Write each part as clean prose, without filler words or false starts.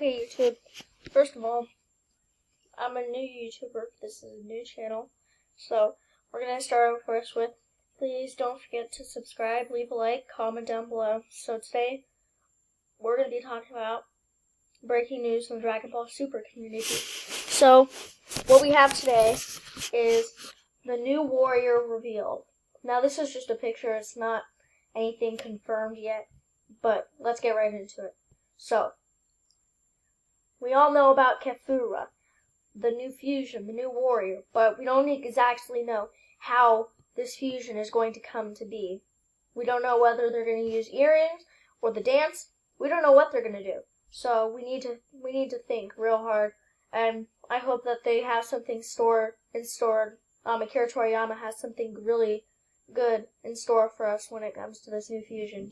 Okay, YouTube. First of all, I'm a new YouTuber. This is a new channel. So, we're going to start out first with, please don't forget to subscribe, leave a like, comment down below. So today, we're going to be talking about breaking news from the Dragon Ball Super community. So, what we have today is the new warrior revealed. Now, this is just a picture. It's not anything confirmed yet, but let's get right into it. So, we all know about Kefura, the new fusion, the new warrior, but we don't exactly know how this fusion is going to come to be. We don't know whether they're going to use earrings or the dance. We don't know what they're going to do. So we need to think real hard, and I hope that they have something stored. Akira Toriyama has something really good in store for us when it comes to this new fusion.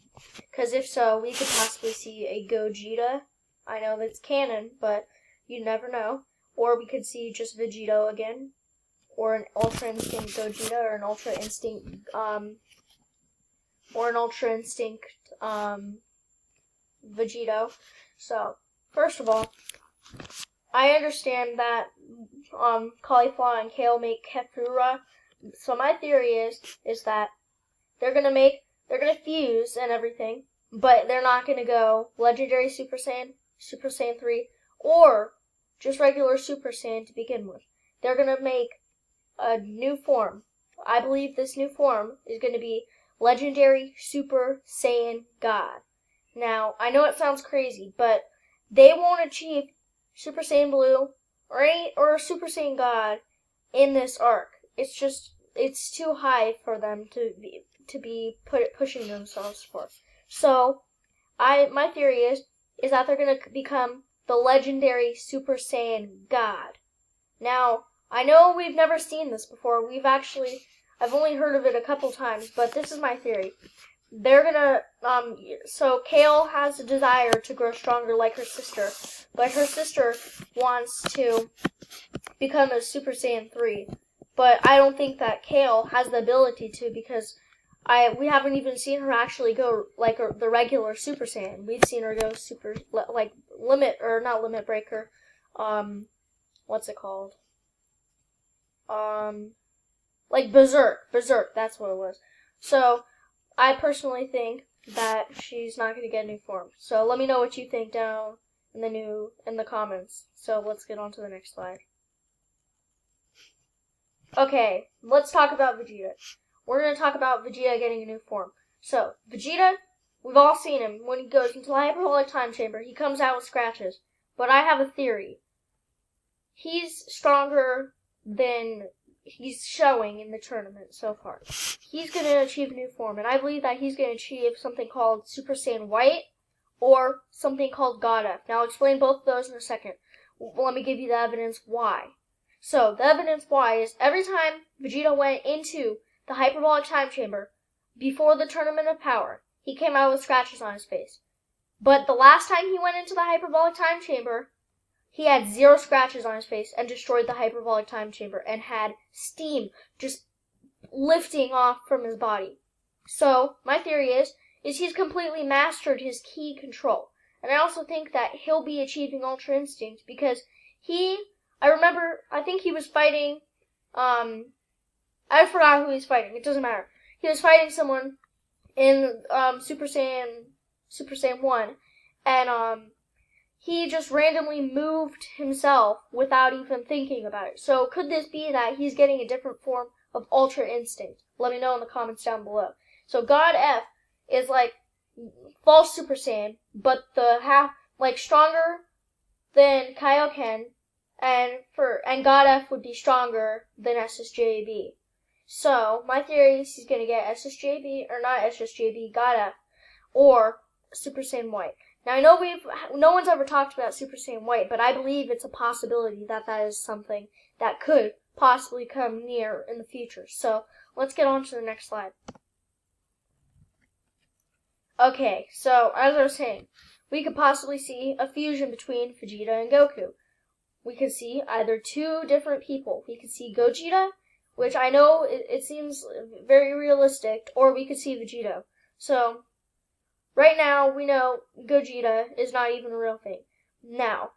Because if so, we could possibly see a Gogeta. I know that's canon, but you never know. Or we could see just Vegito again, or an Ultra Instinct Gogeta, or an Ultra Instinct, Vegito. So, first of all, I understand that Caulifla and Kale make Kefura. So my theory is that they're gonna fuse and everything, but they're not gonna go Legendary Super Saiyan, Super Saiyan 3, or just regular Super Saiyan to begin with. They're gonna make a new form. I believe this new form is gonna be Legendary Super Saiyan God. Now, I know it sounds crazy, but they won't achieve Super Saiyan Blue or Super Saiyan God in this arc. It's too high for them to be pushing themselves for. So, my theory is that they're gonna become the Legendary Super Saiyan God. Now, I know we've never seen this before. I've only heard of it a couple times, but this is my theory. They're gonna, so Kale has a desire to grow stronger like her sister, but her sister wants to become a Super Saiyan 3. But I don't think that Kale has the ability to, because we haven't even seen her actually go like the regular Super Saiyan. We've seen her go not Limit Breaker. What's it called? Like Berserk. Berserk, that's what it was. So, I personally think that she's not going to get a new form. So let me know what you think down in the comments. So let's get on to the next slide. Okay, let's talk about Vegeta. We're going to talk about Vegeta getting a new form. So, Vegeta, we've all seen him. When he goes into the hyperbolic time chamber, he comes out with scratches. But I have a theory. He's stronger than he's showing in the tournament so far. He's going to achieve a new form, and I believe that he's going to achieve something called Super Saiyan White or something called God F. Now, I'll explain both of those in a second. Let me give you the evidence why. So, the evidence why is every time Vegeta went into the hyperbolic time chamber before the Tournament of Power, he came out with scratches on his face. But the last time he went into the hyperbolic time chamber, he had 0 scratches on his face and destroyed the hyperbolic time chamber and had steam just lifting off from his body. So, my theory is he's completely mastered his ki control. And I also think that he'll be achieving Ultra Instinct because I think he was fighting, I forgot who he's fighting. It doesn't matter. He was fighting someone in Super Saiyan 1, and he just randomly moved himself without even thinking about it. So could this be that he's getting a different form of Ultra Instinct? Let me know in the comments down below. So God F is like false Super Saiyan, but stronger than Kaioken, and God F would be stronger than SSJB. So, my theory is he's going to get God F, or Super Saiyan White. Now, I know no one's ever talked about Super Saiyan White, but I believe it's a possibility that is something that could possibly come near in the future. So, let's get on to the next slide. Okay, so, as I was saying, we could possibly see a fusion between Vegeta and Goku. We could see either 2 different people. We could see Gogeta, which I know it seems very realistic, or we could see Vegito. So, right now, we know Gogeta is not even a real thing. Now,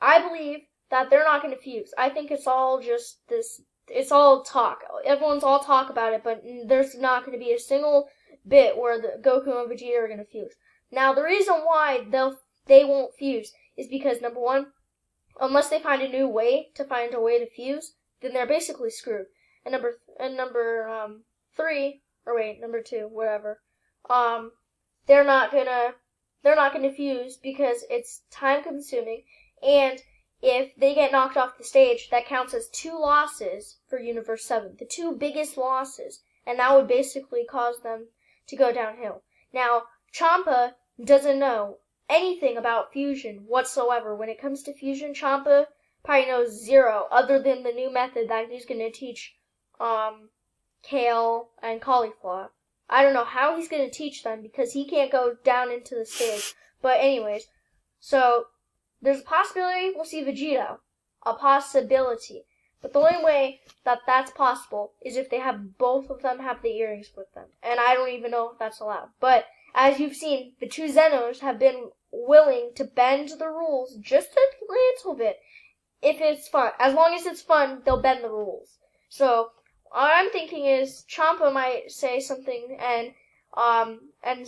I believe that they're not going to fuse. I think it's all just this, it's all talk. Everyone's all talk about it, but there's not going to be a single bit where the Goku and Vegeta are going to fuse. Now, the reason why they won't fuse is because, number one, unless they find a new way to fuse, then they're basically screwed. And number number two, whatever. They're not gonna fuse because it's time consuming, and if they get knocked off the stage, that counts as 2 losses for Universe 7, the 2 biggest losses, and that would basically cause them to go downhill. Now, Champa doesn't know anything about fusion whatsoever. When it comes to fusion, Champa probably knows 0, other than the new method that he's going to teach Kale and Cauliflower. I don't know how he's going to teach them because he can't go down into the stage. But anyways, so there's a possibility we'll see Vegeta. A possibility. But the only way that that's possible is if they have both of them have the earrings with them. And I don't even know if that's allowed. But as you've seen, the 2 Zenos have been willing to bend the rules just a little bit if it's fun. As long as it's fun, they'll bend the rules. So what I'm thinking is Champa might say something and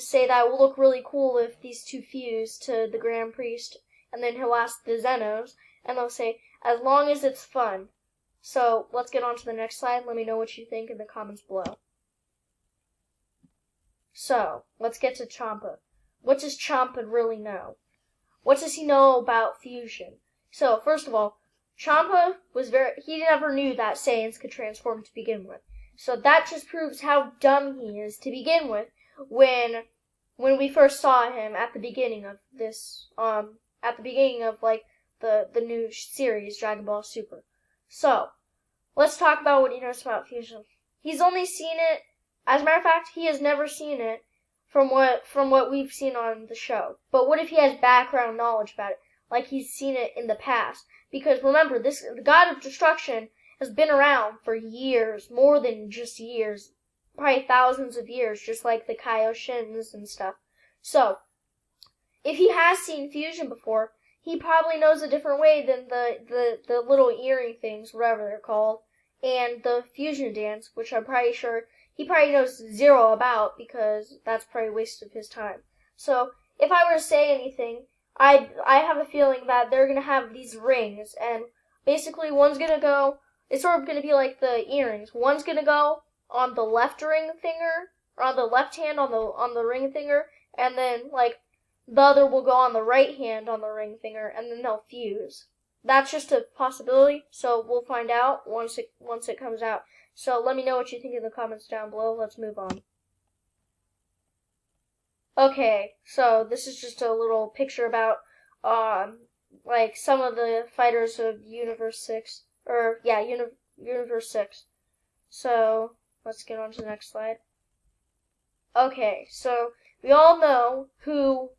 say that it will look really cool if these 2 fuse to the Grand Priest, and then he'll ask the Zenos, and they'll say, as long as it's fun. So let's get on to the next slide. Let me know what you think in the comments below. So let's get to Champa. What does Champa really know? What does he know about fusion? So first of all, Champa he never knew that Saiyans could transform to begin with. So that just proves how dumb he is to begin with when we first saw him at the beginning of this, at the beginning of like the new series, Dragon Ball Super. So, let's talk about what he knows about fusion. He's only seen it, as a matter of fact, he has never seen it from what we've seen on the show. But what if he has background knowledge about it? Like he's seen it in the past. Because remember, the God of Destruction has been around for years, more than just years, probably thousands of years, just like the Kaioshins and stuff. So, if he has seen fusion before, he probably knows a different way than the little earring things, whatever they're called, and the fusion dance, which I'm probably sure he probably knows 0 about because that's probably a waste of his time. So, if I were to say anything, I have a feeling that they're going to have these rings, and basically one's going to go, it's sort of going to be like the earrings. One's going to go on the left ring finger, or on the left hand on the ring finger, and then like the other will go on the right hand on the ring finger, and then they'll fuse. That's just a possibility, so we'll find out once it comes out. So let me know what you think in the comments down below. Let's move on. Okay, so this is just a little picture about like some of the fighters of Universe 6, or yeah, Universe 6. So let's get on to the next slide. Okay, so we all know who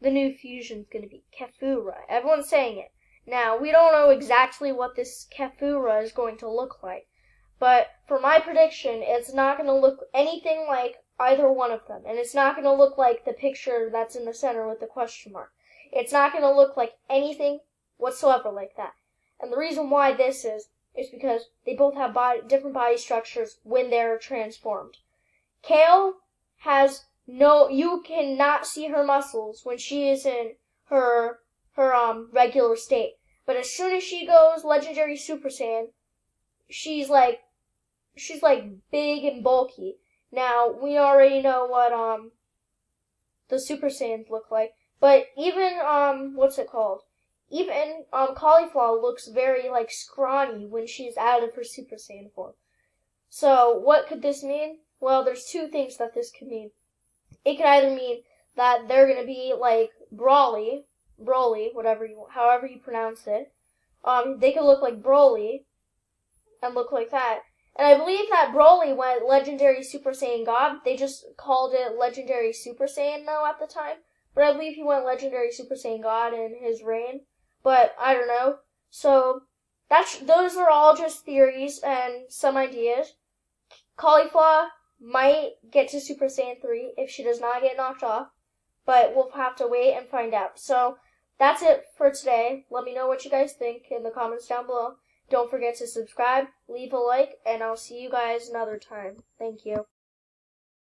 the new fusion's going to be. Kefura. Everyone's saying it. Now, we don't know exactly what this Kefura is going to look like, but for my prediction, it's not going to look anything like either one of them, and it's not going to look like the picture that's in the center with the question mark. It's not going to look like anything whatsoever like that. And the reason why this is because they both have different body structures when they're transformed. Kale has you cannot see her muscles when she is in her regular state. But as soon as she goes Legendary Super Saiyan, she's like big and bulky. Now, we already know what the Super Saiyans look like, but even what's it called? Even Cauliflower looks very like scrawny when she's out of her Super Saiyan form. So, what could this mean? Well, there's 2 things that this could mean. It could either mean that they're going to be like Broly, however you pronounce it. They could look like Broly and look like that. And I believe that Broly went Legendary Super Saiyan God. They just called it Legendary Super Saiyan though at the time. But I believe he went Legendary Super Saiyan God in his reign. But I don't know. So those are all just theories and some ideas. Cauliflower might get to Super Saiyan 3 if she does not get knocked off. But we'll have to wait and find out. So that's it for today. Let me know what you guys think in the comments down below. Don't forget to subscribe, leave a like, and I'll see you guys another time. Thank you.